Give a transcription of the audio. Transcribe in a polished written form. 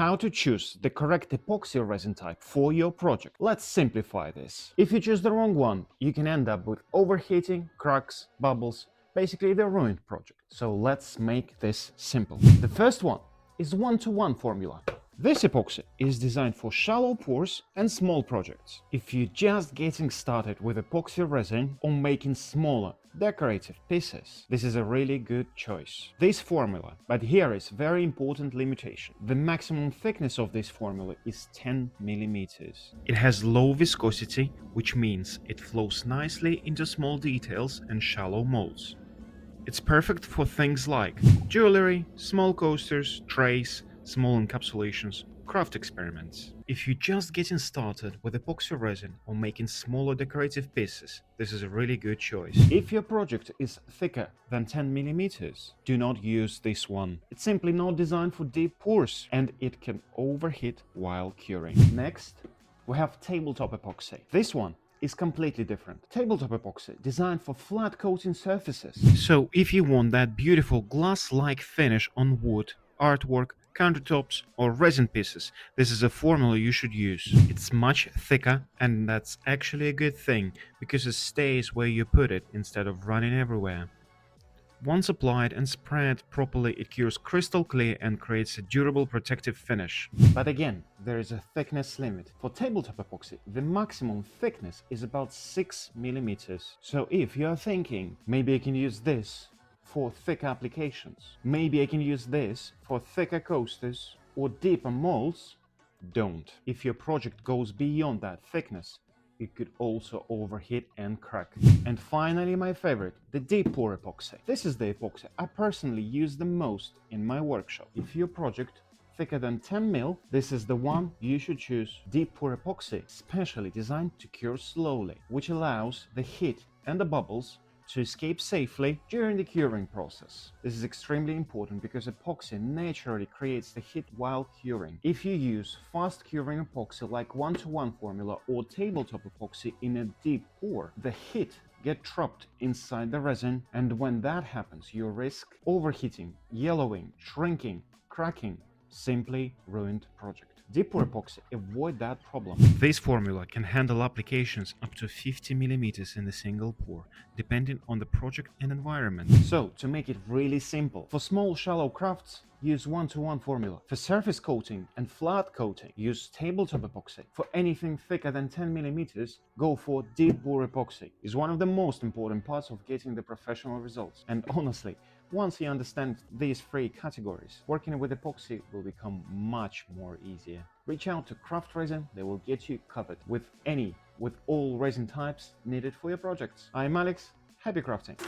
How to choose the correct epoxy resin type for your project. Let's simplify this. If you choose the wrong one, you can end up with overheating, cracks, bubbles, basically the ruined project. So let's make this simple. The first one is 1-to-1 formula. This epoxy is designed for shallow pores and small projects. If you're just getting started with epoxy resin or making smaller, decorative pieces, this is a really good choice. This formula, but here is very important limitation. The maximum thickness of this formula is 10 millimeters. It has low viscosity, which means it flows nicely into small details and shallow molds. It's perfect for things like jewellery, small coasters, trays, small encapsulations, craft experiments. If you're just getting started with epoxy resin or making smaller decorative pieces, this is a really good choice. If your project is thicker than 10 millimeters, do not use this one. It's simply not designed for deep pores and it can overheat while curing. Next, we have tabletop epoxy. This one is completely different. Tabletop epoxy designed for flat coating surfaces. So if you want that beautiful glass-like finish on wood, artwork, countertops or resin pieces, this is a formula you should use. It's much thicker and that's actually a good thing because it stays where you put it instead of running everywhere. Once applied and spread properly, it cures crystal clear and creates a durable protective finish. But again, there is a thickness limit. For tabletop epoxy, the maximum thickness is about 6 millimeters. So if you are thinking, maybe I can use this for thick applications, maybe I can use this for thicker coasters or deeper molds, don't. If your project goes beyond that thickness, it could also overheat and crack. And finally, my favorite, the deep pour epoxy. This is the epoxy I personally use the most in my workshop. If your project thicker than 10 mil, this is the one you should choose. Deep pour epoxy, specially designed to cure slowly, which allows the heat and the bubbles to escape safely during the curing process. This is extremely important because epoxy naturally creates the heat while curing. If you use fast curing epoxy like 1-to-1 formula or tabletop epoxy in a deep pour, the heat get trapped inside the resin, and when that happens, you risk overheating, yellowing, shrinking, cracking, simply ruined project. Deep pour epoxy avoid that problem. This formula can handle applications up to 50 millimeters in a single pour, depending on the project and environment. So, to make it really simple, for small shallow crafts, use 1-to-1 formula. For surface coating and flat coating, use tabletop epoxy. For anything thicker than 10 millimeters, go for deep pour epoxy. It's one of the most important parts of getting the professional results. And honestly, once you understand these three categories, working with epoxy will become much more easier. Reach out to Craft Resin, they will get you covered with all resin types needed for your projects. I'm Alex, happy crafting!